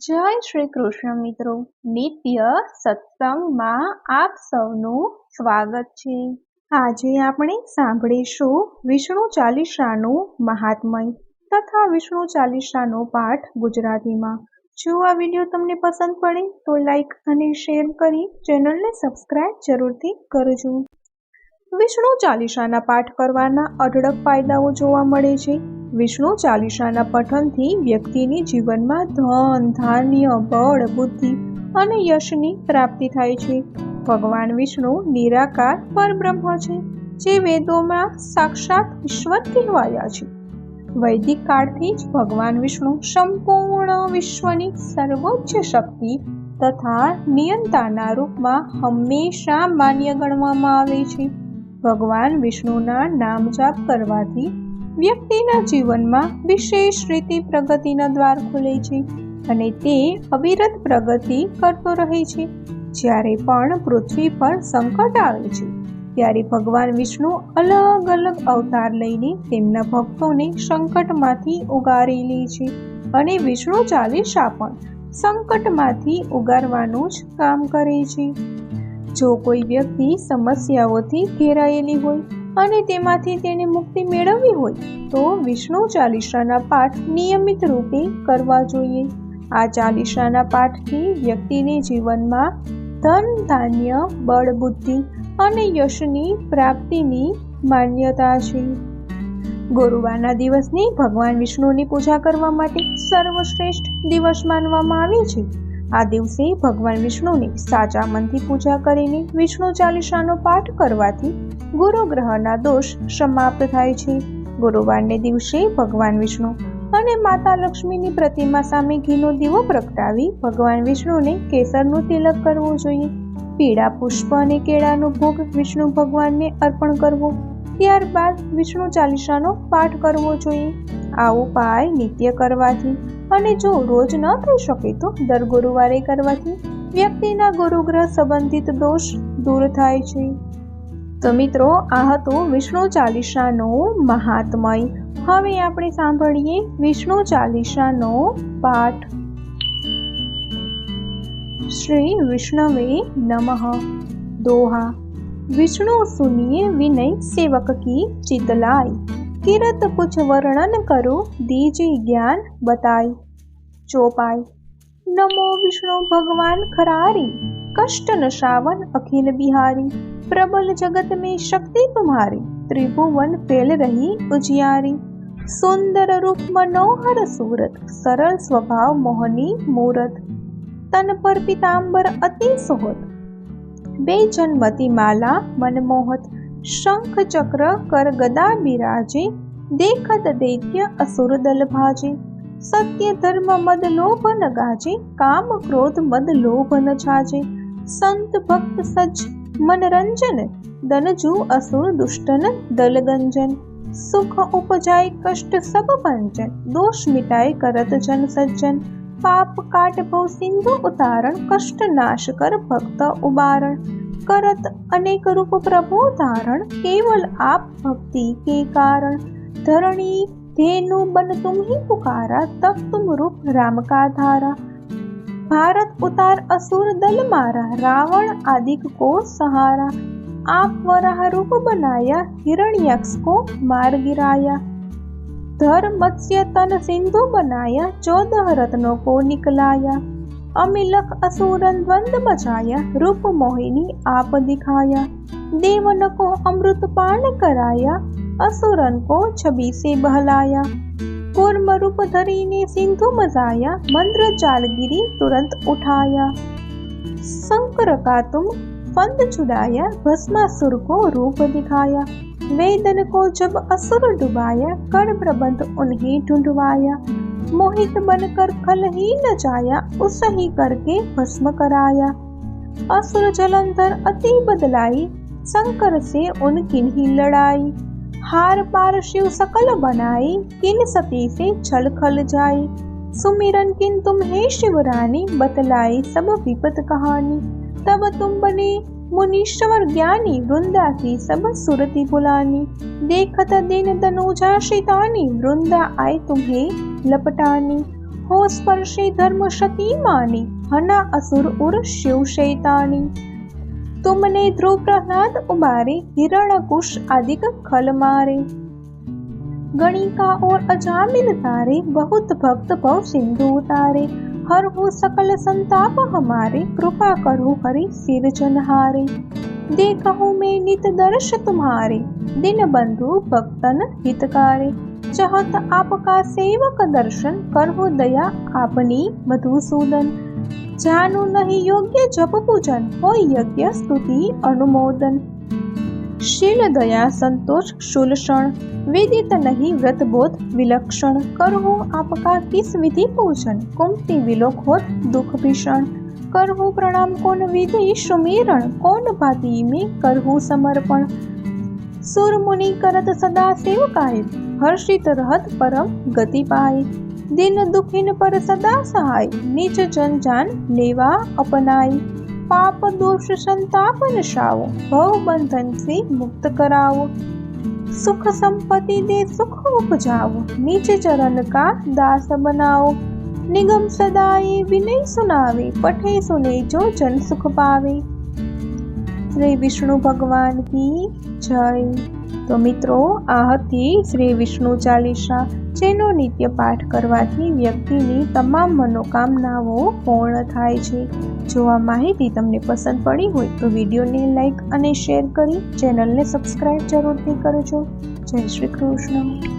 જય શ્રી કૃષ્ણ મિત્રો, નિત્ય સત્સંગમાં આપ સૌનું સ્વાગત છે। આજે આપણે સાંભળીશું વિષ્ણુ ચાલીસાનું મહાત્મય તથા વિષ્ણુ ચાલીસાનો પાઠ ગુજરાતીમાં। જો આ વિડીયો તમને પસંદ પડે તો લાઈક અને શેર કરી ચેનલને સબસ્ક્રાઇબ જરૂરથી કરજો। વિષ્ણુ ચાલીસાના પાઠ કરવાના અઢળક ફાયદાઓ જોવા મળે છે। વિષ્ણુ ચાલીસાના પઠનથી વ્યક્તિની જીવનમાં ધન, ધાન્ય, બળ, બુદ્ધિ અને યશની પ્રાપ્તિ થાય છે। ભગવાન વિષ્ણુ નિરાકાર પરબ્રહ્મ છે, જે વેદોમાં સાક્ષાત ઈશ્વર કહેવાયા છે। વૈદિક કાળથી જ ભગવાન વિષ્ણુ સંપૂર્ણ વિશ્વની સર્વોચ્ચ શક્તિ તથા નિયંતાના રૂપમાં હંમેશા માન્ય ગણવામાં આવે છે। ભગવાન વિષ્ણુના નામ જાપ કરવાથી વ્યક્તિના જીવનમાં વિશેષ રીતે પ્રગતિના દ્વાર ખુલે છે અને તે અવિરત પ્રગતિ કરતો રહે છે। જ્યારે પણ પૃથ્વી પર સંકટ આવે છે ત્યારે ભગવાન વિષ્ણુ અલગ અલગ અવતાર લઈને તેમના ભક્તોને સંકટમાંથી ઉગારી લે છે અને વિષ્ણુ ચાલીસા પણ સંકટમાંથી ઉગારવાનું જ કામ કરે છે। જો કોઈ વ્યક્તિ સમસ્યાઓથી ઘેરાયેલી હોય અને તેમાંથી તેને મુક્તિ મેળવવી હોય તો વિષ્ણુ ચાલીસાના પાઠ નિયમિત રૂપે કરવા જોઈએ। આ ચાલીસાના પાઠથી વ્યક્તિને જીવનમાં ધન, ધાન્ય, બળ, બુદ્ધિ અને યશની પ્રાપ્તિની માન્યતા છે। ગુરુવારના દિવસને ભગવાન વિષ્ણુની પૂજા કરવા માટે સર્વશ્રેષ્ઠ દિવસ માનવામાં આવે છે। આ દિવસે ભગવાન વિષ્ણુની સાચા મનથી પૂજા કરીને વિષ્ણુ ચાલીસાનો પાઠ કરવાથી ગુરુ ગ્રહના દોષ સમાપ્ત થાય છે। ગુરુવારને દિવસે ભગવાન વિષ્ણુ અને માતા લક્ષ્મીની પ્રતિમા સામે ઘીનો દીવો પ્રગટાવી ભગવાન વિષ્ણુને કેસરનું તિલક કરવું જોઈએ। પીળા પુષ્પ અને કેળાનો ભોગ વિષ્ણુ ભગવાનને અર્પણ કરવો, ત્યારબાદ વિષ્ણુ ચાલીસાનો પાઠ કરવો જોઈએ। આ ઉપાય નિત્ય કરવાથી અને જો રોજ ન થઈ શકે તો દર ગુરુવારે કરવાથી વ્યક્તિના ગુરુગ્રહ સંબંધિત દોષ દૂર થાય છે। તો મિત્રો, આ હતું વિષ્ણુ ચાલીસાનો મહાત્મય। હવે આપણે સાંભળીએ વિષ્ણુ ચાલીસાનો પાઠ। શ્રી વિષ્ણવે નમઃ। दोहा। विष्णु सुनिए विनय सेवक की चितलाई, किरत कुछ वर्णन करो दीजिए ज्ञान बताई। चौपाई। नमो विष्णु भगवान खरारी, कष्ट नशावन अखिल बिहारी, प्रबल जगत में शक्ति तुम्हारी, त्रिभुवन फैल रही उजियारी। सुंदर रूप मनोहर सूरत, सरल स्वभाव मोहनी मूरत, तन पर पीतांबर अति सोहत, बेजन्मती माला मनमोहत, शंख चक्र कर गदा बिराजे, देखत दैत्य असुर दल भाजे। सत्य धर्म मद लोभ न गाजे, काम क्रोध मद लोभ न छाजे। संत भक्त सज मनरंजन, दनजू असुर दुष्टन दल गंजन। सुख उपजाय कष्ट सब पंचन, दोष मिटाय करत जन सज्जन। पाप काट भव सिंधु उतारण, कष्ट नाश कर भक्त उबारण। करत अनेक रूप प्रभु धारण, केवल आप भक्ति के कारण। धरणी धेनु बन तुम ही पुकारा, तब तुम रूप राम का धारा। भारत उतार असुर दल मारा, रावण आदिक को सहारा। आप वराह रूप बनाया, हिरण्यक्ष को मार गिराया। धर मत्स्य तन सिंधु बनाया, 14 रत्नों को निकलाया। अमिलक असुरन द्वंद बचाया, रूप मोहिनी आप दिखाया। देवन को अमृत पान कराया, असुरन को छवि से बहलाया। कूर्म रूप धरी ने सिंधु मजाया, मंत्र चाल गिरी तुरंत उठाया। शंकर का तुम फंद छुड़ाया, भस्मासुर को रूप दिखाया। वेदन को जब असुर डुबाया, कर प्रबंध उन्हें ढूंढवाया। मोहित बनकर खल ही नचाया, उस ही करके भस्म कराया। असुर जलंधर अति बदलाई, शंकर से उनकी ही लड़ाई। हार पार शिव सकल बनाई, किन सती से छल खल जाई। सुमिरन किन तुम हे शिवरानी, बतलाई सब विपत कहानी। तब तुम बने मुनीश्वर ज्ञानी, वृंदा की सब सुरति बुलानी। देखत दिन दनुजा शितानी, वृंदा आए तुम्हें लपटानी। हो स्पर्शी धर्म शती मानी, हना असुर उर शिव शैतानी। तुमने ध्रुव प्रहलाद उबारे, हिरण्यकुश आदिक खल मारे। गणिका और अजामिल तारे, बहुत भक्त भव सिंधु उतारे। हर हो सकल संताप हमारे, कृपा करो हरि सिरजनहारे। देखहु मैं नित दर्श तुम्हारे, दिन बंधु भक्तन हितकारे। चाहत आपका सेवक दर्शन, करहु दया आपनी मधुसूदन। जानु नहीं योग्य जप पूजन, हो यज्ञ स्तुति अनुमोदन। शील दया संतोष शूलषण, वेदित नहीं व्रत बोध विलक्षण। करहु आपका किस विधि पूजन, कुमति विलोक होत दुख भीषण। करहु प्रणाम कौन विधि सुमेरण, कौन भांति में करहु समर्पण। सुर मुनि करत सदा सेवकाय, हर्षित रहत परम गति पाए। दिन दुखिन पर सदा सहाय, निज जन जान लेवा अपनाई। पाप दोष संताप नशाओ, भव बंधन से मुक्त कराओ। सुख संपत्ति दे सुख उपजाओ, निज चरण का दास बनाओ। निगम सदाए विनय सुनावे, पठे सुने जो जन सुख पावे। श्री विष्णु भगवान की जय। तो मित्रों, आ हती श्री विष्णु चालीसा, जेनो नित्य पाठ करवाथी व्यक्तिनी तमाम मनोकामनाओ पूर्ण थाय छे। जो आ माहिती तमने पसंद पड़ी होय तो विडियोने लाइक अने शेर करी चेनलने सब्सक्राइब जरूरथी करजो। जय श्री कृष्ण।